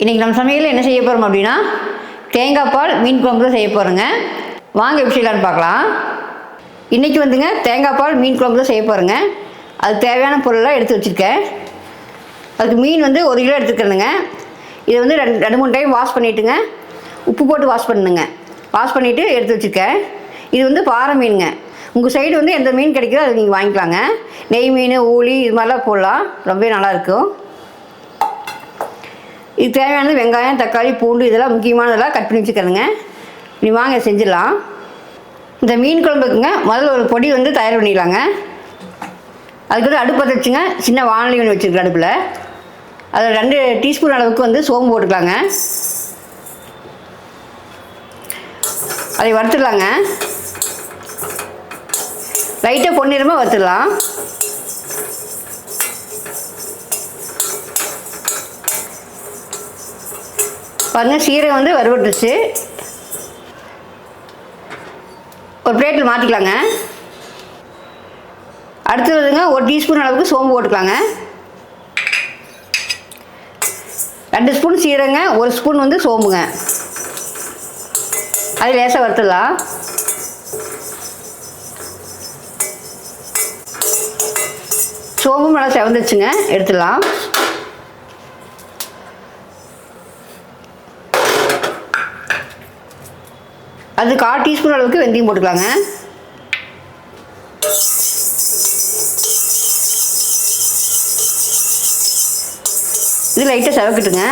இன்றைக்கி நம்ம சமையலில் என்ன செய்ய போகிறோம் அப்படின்னா தேங்காய் பால் மீன் குழம்பு தான் செய்ய போகிறோங்க. வாங்க எப்படி செய்யலான்னு பார்க்கலாம். இன்றைக்கி வந்துங்க தேங்காய் பால் மீன் குழம்பு தான் செய்ய போகிறோங்க. அதுக்கு தேவையான பொருளெலாம் எடுத்து வச்சுருக்கேன். அதுக்கு மீன் வந்து 1 கிலோ எடுத்துக்கிறேனுங்க. இதை வந்து ரெண்டு 3 டைம் வாஷ் பண்ணிவிட்டுங்க, உப்பு போட்டு வாஷ் பண்ணுங்க. வாஷ் பண்ணிவிட்டு எடுத்து வச்சுருக்கேன். இது வந்து பாறை மீனுங்க. உங்கள் சைடு வந்து எந்த மீன் கிடைக்குதோ அதை நீங்கள் வாங்கிக்கலாங்க. நெய் மீன், ஊளி இது மாதிரிலாம் போடலாம், ரொம்பவே நல்லாயிருக்கும். இது தேவையானது வெங்காயம், தக்காளி, பூண்டு இதெல்லாம் முக்கியமானதெல்லாம் கட் பண்ணி வச்சுக்கிறேங்க. நீ வாங்க செஞ்சிடலாம். இந்த மீன் குழம்புக்குங்க முதல்ல ஒரு பொடி வந்து தயார் பண்ணிடலாங்க. அதுக்கு வந்து அடுப்பு பற்ற வச்சுங்க. சின்ன வானொலி ஒன்று வச்சுருக்கேன் அடுப்பில். அதில் 2 டீஸ்பூன் அளவுக்கு வந்து சோம்பு போட்டுக்கலாங்க. அதை வறுத்துடலாங்க. லைட்டாக பொன்னிறமாக வறுத்துடலாம். பாருங்கள், சீரகம் வந்து வறுவட்டுருச்சு. ஒரு பிளேட்டில் மாற்றிக்கலாங்க. அடுத்ததுங்க 1 டீஸ்பூன் அளவுக்கு சோம்பு போட்டுக்கலாங்க. 2 ஸ்பூன் சீரகங்க, 1 ஸ்பூன் வந்து சோம்புங்க. அது லேசாக வறுத்துடலாம். சோம்பும் நல்லா செவந்துச்சுங்க, எடுத்துடலாம். அது 1/4 டீஸ்பூன் அளவுக்கு வெந்தயம் போட்டுக்கலாங்க. இது லைட்டாக செவக்கட்டுங்க.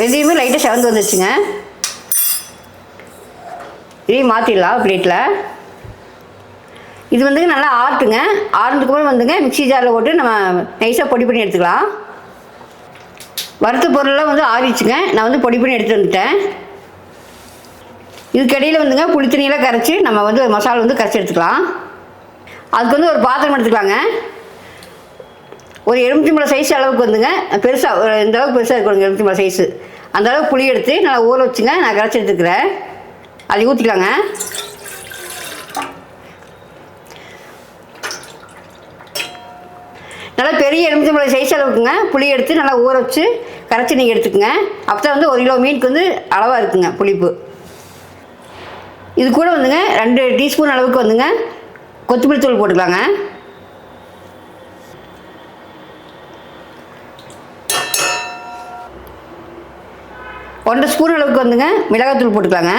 வெந்தயமே லைட்டாக செவந்து வந்துச்சுங்க. இதையும் மாற்றிடலாம் பிளேட்டில். இது வந்துங்க நல்லா ஆட்டுங்க. ஆறுனதுக்கப்புறம் வந்துங்க மிக்ஸி ஜாரில் போட்டு நம்ம நைஸாக பொடி பண்ணி எடுத்துக்கலாம். வறுத்த பொருளெலாம் வந்து ஆறிச்சுங்க. நான் வந்து பொடி பண்ணி எடுத்துகிட்டு வந்துட்டேன். இதுக்கடையில் வந்துங்க புளி தண்ணியெல்லாம் கரைச்சி நம்ம வந்து ஒரு மசாலா வந்து கரைச்சி எடுத்துக்கலாம். அதுக்கு வந்து ஒரு பாத்திரம் எடுத்துக்கலாங்க. ஒரு எலுமிச்சம்பழம் சைஸ் அளவுக்கு வந்துங்க பெருசாக இந்த அளவுக்கு பெருசாக இருக்கணும் எலுமிச்சம்பழம் சைஸு. அந்த அளவுக்கு புளி எடுத்து நல்லா ஊற வச்சுங்க நான் கரைச்சி எடுத்துக்கிறேன். அதை ஊற்றிக்கலாங்க. நல்லா பெரிய எலுமிச்சம்பழம் சைஸ் அளவுக்குங்க புளி எடுத்து நல்லா ஊற வச்சு கரைச்சி நீங்கள் எடுத்துக்கோங்க. அப்போ தான் வந்து 1 கிலோ மீனுக்கு வந்து அளவாக இருக்குங்க புளிப்பு. இது கூட வந்துங்க 2 டீஸ்பூன் அளவுக்கு வந்துங்க கொத்தமல்லி தூள் போட்டுக்கலாங்க. ஒன்றரை ஸ்பூன் அளவுக்கு வந்துங்க மிளகாத்தூள் போட்டுக்கலாங்க.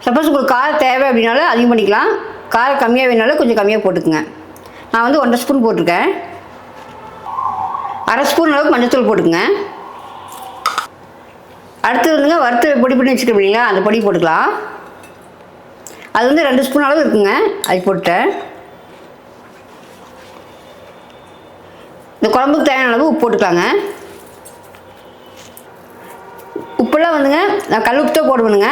சப்போஸ் உங்களுக்கு காரம் தேவை அப்படின்னாலும் அதிகம் பண்ணிக்கலாம். காரம் கம்மியாக வேணாலும் கொஞ்சம் கம்மியாக போட்டுக்குங்க. நான் வந்து 1.5 ஸ்பூன் போட்டிருக்கேன். 1/2 ஸ்பூன் அளவுக்கு மஞ்சத்தூள் போட்டுக்குங்க. அடுத்து வந்துங்க வறுத்து பொடி பண்ணி வச்சுருக்கோம் இல்லைங்களா, அந்த பொடி போட்டுக்கலாம். அது வந்து 2 ஸ்பூன் அளவு இருக்குங்க, அது போட்டேன். இந்த குழம்புக்கு தேவையான அளவு உப்பு போட்டுக்கலாங்க. உப்பெல்லாம் வந்துங்க நான் கல் உப்பு தான் போடுவேனுங்க.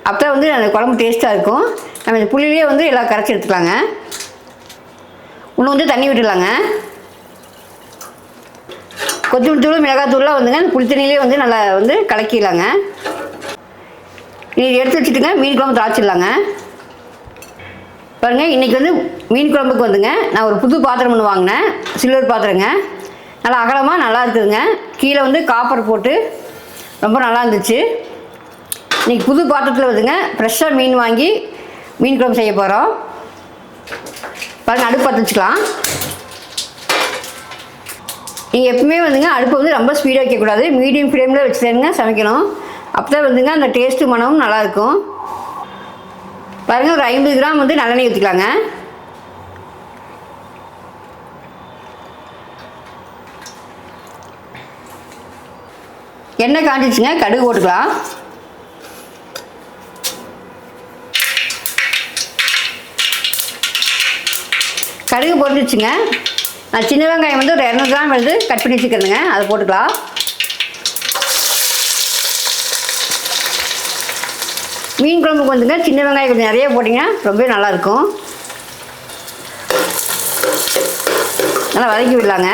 அப்போ தான் வந்து அந்த குழம்பு டேஸ்ட்டாக இருக்கும். நம்ம இந்த புளியிலே வந்து எல்லாம் கரைச்சி எடுத்துக்கலாங்க. இன்னும் வந்து தண்ணி விட்டுடலாங்க. கொத்தமல்லி தூள், மிளகாத்தூள்லாம் வந்துங்க அந்த புளி தண்ணியிலே வந்து நல்லா வந்து கலக்கிடலாங்க. இது எடுத்து வச்சுட்டுங்க மீன் குழம்பு தாளிச்சிடலாங்க. பாருங்கள், இன்றைக்கி வந்து மீன் குழம்புக்கு வந்துங்க நான் ஒரு புது பாத்திரம் ஒன்று வாங்கினேன். சில்வர் பாத்திரங்க. நல்லா அகலமாக நல்லா இருக்குதுங்க. கீழே வந்து காப்பர் போட்டு ரொம்ப நல்லா இருந்துச்சு. இன்றைக்கி புது பாத்திரத்தில் வந்துங்க ஃப்ரெஷ்ஷாக மீன் வாங்கி மீன் குழம்பு செய்ய போகிறோம். பாருங்கள், அடுப்பு பற்ற வச்சுக்கலாம். நீங்கள் எப்பவுமே வந்துங்க அடுப்பை வந்து ரொம்ப ஸ்பீடாக வைக்கக்கூடாது. மீடியம் ஃப்ளேமில் வச்சு தானுங்க சமைக்கணும். அப்போ தான் வந்துங்க அந்த டேஸ்ட்டு மனமும் நல்லாயிருக்கும். பாருங்கள், ஒரு 50 கிராம் வந்து நல்லெண்ணெய் ஊற்றிக்கலாங்க. எண்ணெய் காஞ்சிச்சுங்க, கடுகு போட்டுக்கலாம். கடுகு போட்டுச்சுங்க. நான் சின்ன வெங்காயம் வந்து ஒரு 200 கிராம் வந்து கட் பண்ணி வச்சுக்கிறேங்க, அதை போட்டுக்கலாம். மீன் குழம்புக்கு வந்துங்க சின்ன வெங்காயம் கொஞ்சம் நிறைய போட்டிங்கன்னா ரொம்பவே நல்லாயிருக்கும். நல்லா வதக்கி விடலாங்க.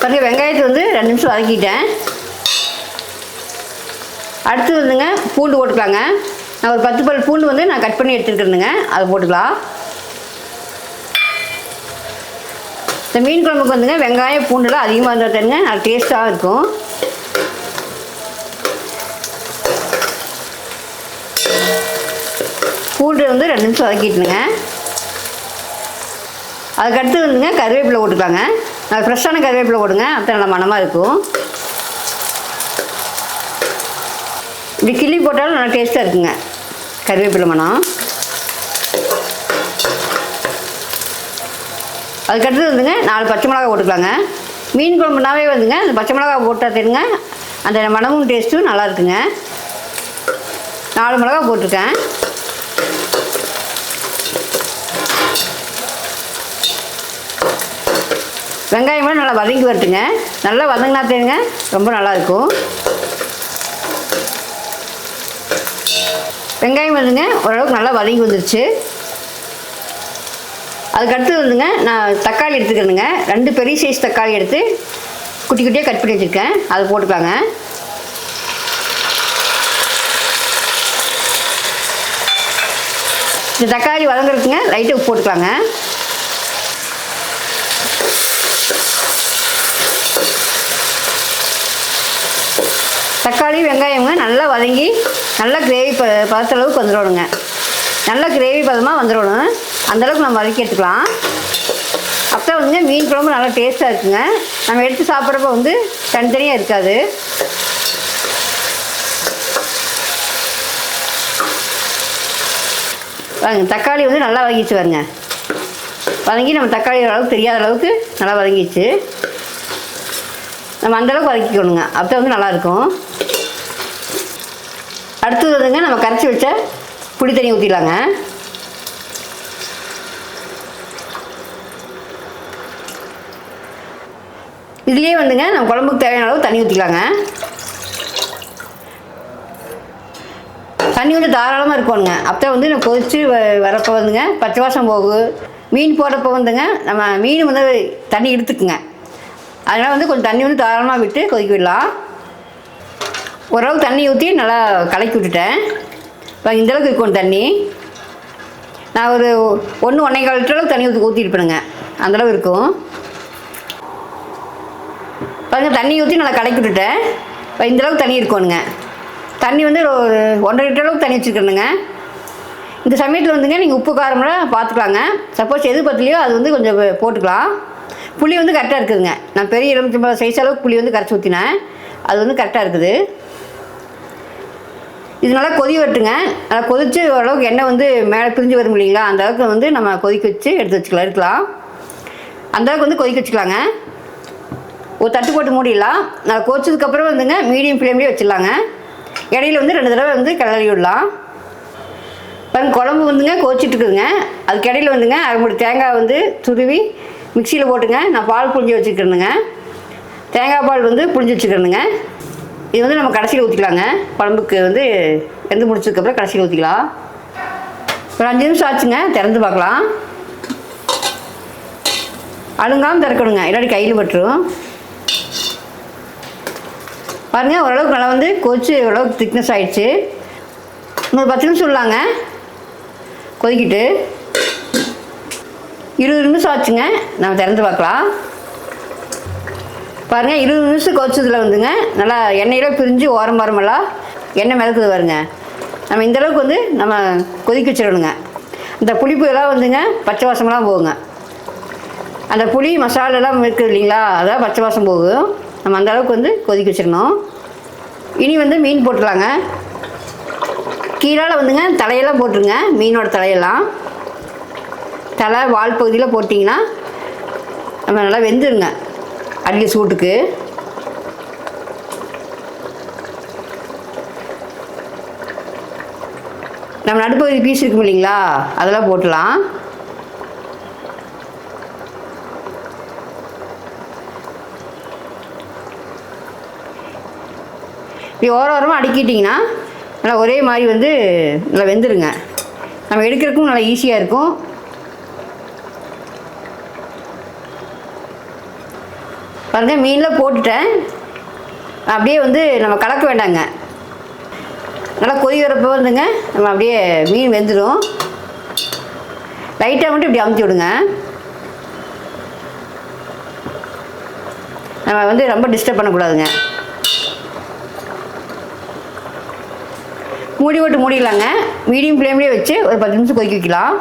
பாருங்கள், வெங்காயத்தை வந்து 2 நிமிஷம் வதக்கிட்டேன். அடுத்து வந்துங்க பூண்டு போட்டுக்கலாங்க. நான் ஒரு 10 பல் பூண்டு வந்து நான் கட் பண்ணி எடுத்துருக்கேனுங்க, அதை போட்டுக்கலாம். இந்த மீன் குழம்புக்கு வந்துங்க வெங்காயம் பூண்டுலாம் அதிகமாக இருந்தால் தருங்க, அது டேஸ்ட்டாக இருக்கும். பூண்டு வந்து 2 நிமிஷம் வதக்கிட்டுங்க. அதுக்கடுத்து வந்துங்க கருவேப்பிலை போட்டுக்கலாங்க. அது ஃப்ரெஷ்ஷான கருவேப்பிலை போடுங்க, அப்போ நல்லா மணமாக இருக்கும். இப்படி கிள்ளி போட்டாலும் நல்லா டேஸ்ட்டாக இருக்குங்க கருவேப்பிலை மணம். அதுக்கடுத்து வந்துங்க 4 பச்சை மிளகா போட்டுக்கலாங்க. மீன் குழம்புனாவே வந்துங்க அந்த பச்சை மிளகா போட்டால் தெரியுங்க, அந்த மணமும் டேஸ்ட்டும் நல்லா இருக்குங்க. 4 மிளகா போட்டிருக்கேன். வெங்காயமெல்லாம் நல்லா வதங்கி வரட்டுங்க. நல்லா வதங்கினா தெரியுங்க ரொம்ப நல்லாயிருக்கும். வெங்காயம் வந்துங்க ஓரளவுக்கு நல்லா வதங்கி வந்துருச்சு. அதுக்கடுத்து வந்துங்க நான் தக்காளி எடுத்துக்கிறேனுங்க. 2 பெரிய சைஸ் தக்காளி எடுத்து குட்டி குட்டியாக கட் பண்ணி வச்சுருக்கேன், அதை போட்டுக்கலாங்க. இந்த தக்காளி வதங்குறதுங்க லைட்டாக உப்பு போட்டுக்கலாங்க. தக்காளி வெங்காயங்க நல்லா வதங்கி நல்லா கிரேவி பதத்தளவுக்கு வந்துடணுங்க. நல்லா கிரேவி பதமாக வந்துடணும், அந்தளவுக்கு நம்ம வதக்கி எடுத்துக்கலாம். அப்போ வந்துங்க மீன் குழம்பு நல்லா டேஸ்ட்டாக இருக்குங்க. நம்ம எடுத்து சாப்பிட்றப்ப வந்து தனித்தனியாக இருக்காது. வாங்க, தக்காளி வந்து நல்லா வதங்கிச்சு பாருங்க. வதங்கி நம்ம தக்காளி அளவுக்கு தெரியாத அளவுக்கு நல்லா வதங்கிச்சு. நம்ம அந்தளவுக்கு வதக்கிக்கணுங்க, அப்போ வந்து நல்லாயிருக்கும். அடுத்தது வந்துங்க நம்ம கரைச்சி வச்ச புளி தண்ணி ஊற்றிடலாங்க. இதுலேயே வந்துங்க நம்ம குழம்புக்கு தேவையான அளவு தண்ணி ஊற்றிக்கலாங்க. தண்ணி வந்து தாராளமாக இருக்கணுங்க. அப்போ வந்து நம்ம கொதித்து வரப்போ வந்துங்க பச்சை வாசம் போகும். மீன் போடுறப்போ வந்துங்க நம்ம மீன் வந்து தண்ணி எடுத்துக்குங்க. அதனால் வந்து கொஞ்சம் தண்ணி வந்து தாராளமாக விட்டு கொதிக்க விடலாம். ஓரளவுக்கு தண்ணி ஊற்றி நல்லா கலக்கி விட்டுட்டேன். இப்போ இந்தளவுக்கு இருக்கணும் தண்ணி. நான் ஒரு 1-1.25 லிட்டர் அளவுக்கு தண்ணி ஊற்றிருப்பேனுங்க, அந்தளவு இருக்கும். பாருங்கள், தண்ணி ஊற்றி நல்லா கலக்கி விட்டுட்டேன். இப்போ இந்தளவுக்கு தண்ணி இருக்கணுங்க. தண்ணி வந்து ஒரு 1.5 லிட்டர் அளவுக்கு தண்ணி வச்சுருக்கணுங்க. இந்த சமயத்தில் வந்துங்க நீங்கள் உப்பு காரமெல்லாம் பார்த்துக்கலாங்க. சப்போஸ் எது பத்தலையோ அது வந்து கொஞ்சம் போட்டுக்கலாம். புளி வந்து கரெக்டாக இருக்குதுங்க. நான் பெரிய எலுமிச்சம்பழம் சைஸ் அளவுக்கு புளி வந்து கரைச்சி ஊற்றினேன், அது வந்து கரெக்டாக இருக்குது. இது நல்லா கொதி வரட்டுங்க. நல்லா கொதித்து ஓரளவுக்கு எண்ணெய் வந்து மேலே பிரிஞ்சு வரும் இல்லைங்களா, அந்த அளவுக்கு வந்து நம்ம கொதிக்க வச்சு எடுத்து இருக்கலாம். அந்தளவுக்கு வந்து கொதிக்க வச்சுக்கலாங்க. ஒரு தட்டு போட்டு மூடிடலாம். நல்லா கொதிச்சதுக்கப்புறம் வந்துங்க மீடியம் ஃப்ளேம்லேயே வச்சிடலாங்க. இடையில வந்து 2 தடவை வந்து கிளறி விடலாம். பாருங்க, குழம்பு வந்துங்க கொதிச்சிட்டு இருக்குதுங்க. அதுக்கு இடையில வந்துங்க 1/2 மூடி தேங்காய் வந்து துருவி மிக்சியில் போட்டுங்க. நான் பால் புழிஞ்சு வச்சுக்கிறேனுங்க. தேங்காய் பால் வந்து புழிஞ்சு வச்சுக்கிறேனுங்க. இது வந்து நம்ம கடைசியில் ஊற்றிக்கலாங்க. குழம்புக்கு வந்து வெந்து முடிச்சதுக்கப்புறம் கடைசியில் ஊற்றிக்கலாம். ஒரு 5 நிமிஷம் ஆச்சுங்க, திறந்து பார்க்கலாம். அழுங்காமல் திறக்கணுங்க, இல்லாட்டி கையில் பட்டுரும். பாருங்கள், ஓரளவுக்கு நல்லா வந்து கொதிச்சு ஓரளவுக்கு திக்னஸ் ஆகிடுச்சு. இன்னொரு 10 நிமிஷம் விடலாங்க கொதிக்கிட்டு. 20 நிமிஷம் ஆச்சுங்க, நம்ம திறந்து பார்க்கலாம். பாருங்கள், 20 நிமிஷம் கொதிச்சதில் வந்துங்க நல்லா எண்ணெயில் பிரிஞ்சு ஓரமெல்லாம் எண்ணெய் மிதக்குது பாருங்க. நம்ம இந்தளவுக்கு வந்து நம்ம கொதிக்க வச்சிடணுங்க. இந்த புளிப்பு எல்லாம் வந்துங்க பச்சை வாசமெல்லாம் போகுங்க. அந்த புளி மசாலெல்லாம் இருக்குது இல்லைங்களா, அதான் பச்சை வாசம் போகும். நம்ம அந்தளவுக்கு வந்து கொதிக்க வச்சிடணும். இனி வந்து மீன் போட்டுடலாங்க. கீழால் வந்துங்க தலையெல்லாம் போட்டுருங்க. மீனோட தலையெல்லாம் தலை வால் பகுதியில் போட்டிங்கன்னா நம்ம நல்லா வெந்துருங்க அடிக்க சூட்டுக்கு. நம்ம நடுப்பகுதி பீஸ் இருக்கும் இல்லைங்களா, அதெல்லாம் போட்டுடலாம். இப்படி ஓரமாக அடுக்கிட்டிங்கன்னா நல்லா ஒரே மாதிரி வந்து நல்லா வெந்துடுங்க. நம்ம எடுக்கிறதுக்கும் நல்லா ஈஸியாக இருக்கும். பாருங்கள், மீனில் போட்டுட்டேன். அப்படியே வந்து நம்ம கலக்க வேண்டாங்க. நல்லா கொதி வரப்போ வந்துங்க நம்ம அப்படியே மீன் வெந்துடும். லைட்டாக மட்டும் இப்படி அமுத்தி விடுங்க. நம்ம வந்து ரொம்ப டிஸ்டர்ப் பண்ணக்கூடாதுங்க. மூடி போட்டு மூடிடலாங்க. மீடியம் ஃப்ளேம்லேயே வச்சு ஒரு 10 நிமிஷம் கொதிக்க வைக்கலாம்.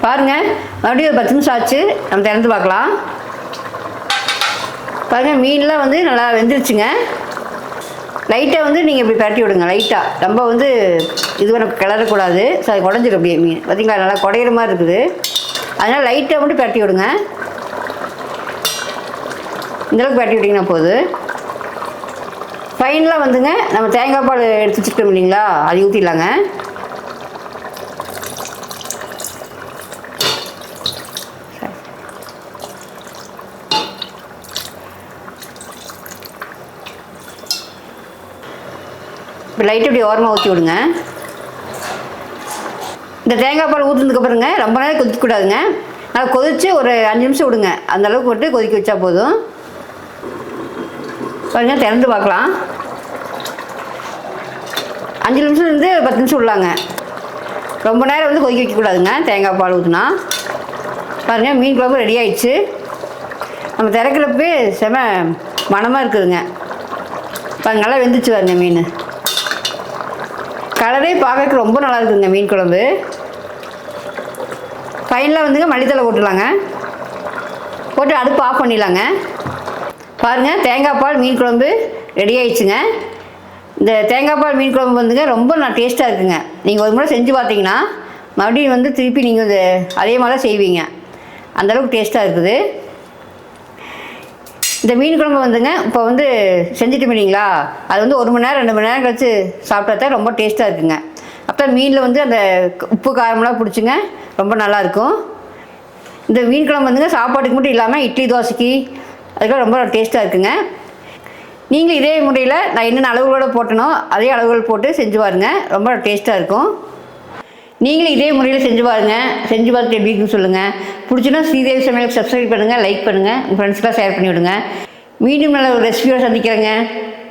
பாருங்கள், மறுபடியும் ஒரு 10 நிமிஷம் ஆச்சு. நம்ம திறந்து பார்க்கலாம். பாருங்கள், மீன்லாம் வந்து நல்லா வெந்துருச்சுங்க. லைட்டாக வந்து நீங்கள் இப்படி பரட்டி விடுங்க. லைட்டாக ரொம்ப வந்து இது பண்ண கிளறக்கூடாது. அது குடஞ்சிடும் அப்படியே மீன். பார்த்திங்களா, நல்லா குடையிற மாதிரி இருக்குது. அதனால் லைட்டாக மட்டும் பரட்டி விடுங்க. இந்தளவுக்கு பரட்டி விட்டிங்கன்னா போதும். ஃபைனலாக வந்துங்க நம்ம தேங்காய் பால் எடுத்து வச்சுருக்கோம் இல்லைங்களா, அது ஊற்றிடலாங்க. இப்போ லைட்டு இப்படி ஓரமாக ஊற்றி விடுங்க. இந்த தேங்காய் பால் ஊற்றுனதுக்கப்புறங்க ரொம்ப நேரம் கொதிக்கக்கூடாதுங்க. நல்லா கொதித்து ஒரு 5 நிமிஷம் விடுங்க. அந்தளவுக்கு போட்டு கொதிக்க வச்சா போதும். பாருங்க, திறந்து பார்க்கலாம். 5 நிமிஷம்லேருந்து 10 நிமிஷம் விடலாங்க. ரொம்ப நேரம் வந்து கொதிக்க வைக்கக்கூடாதுங்க தேங்காய் பால் ஊற்றினா. பாருங்கள், மீன் குழம்பு ரெடி ஆகிடுச்சு. நம்ம திறக்கிறப்பே செம மணமாக இருக்குதுங்க. பாருங்க, நல்லா வெந்துச்சு பாருங்க மீன். கலரே பார்க்கறதுக்கு ரொம்ப நல்லா இருக்குதுங்க மீன் குழம்பு. ஃபைனலாக வந்துங்க மல்லித்தலை போட்டுடலாங்க. போட்டு அடுப்பு ஆஃப் பண்ணிடலாங்க. பாருங்கள், தேங்காய் பால் மீன் குழம்பு ரெடி ஆயிடுச்சுங்க. இந்த தேங்காய் பால் மீன் குழம்பு வந்துங்க ரொம்ப டேஸ்ட்டாக இருக்குங்க. நீங்கள் ஒரு முறை செஞ்சு பார்த்தீங்கன்னா மறுபடியும் வந்து திருப்பி நீங்கள் வந்து அதே மாதிரி தான் செய்வீங்க. அந்தளவுக்கு டேஸ்ட்டாக இருக்குது. இந்த மீன் குழம்பு வந்துங்க இப்போ வந்து செஞ்சுட்டு இல்லைங்களா, அது வந்து 1 மணி நேரம் 2 மணி நேரம் கழிச்சு சாப்பிட்டா தான் ரொம்ப டேஸ்ட்டாக இருக்குங்க. அப்போ மீனில் வந்து அந்த உப்பு காரமெல்லாம் பிடிச்சிங்க ரொம்ப நல்லாயிருக்கும். இந்த மீன் குழம்பு வந்துங்க சாப்பாட்டுக்கு மட்டும் இல்லாமல் இட்லி தோசைக்கு அதுக்கெல்லாம் ரொம்ப டேஸ்ட்டாக இருக்குங்க. நீங்களும் இதே முறையில் நான் என்னென்ன அளவுகளோடு போட்டனோ அதே அளவுகள் போட்டு செஞ்சு பாருங்க. ரொம்ப டேஸ்ட்டாக இருக்கும். நீங்களும் இதே முறையில் செஞ்சு பாருங்க. செஞ்சு பார்த்துட்டு எப்படி இருக்குன்னு சொல்லுங்கள். பிடிச்சினா ஸ்ரீதேவி சமையலுக்கு சப்ஸ்கிரைப் பண்ணுங்கள், லைக் பண்ணுங்கள், உங்கள் ஃப்ரெண்ட்ஸ்க்கெலாம் ஷேர் பண்ணி விடுங்க. மீண்டும் நல்ல ஒரு ரெசிபியோடு சந்திக்கிறேங்க.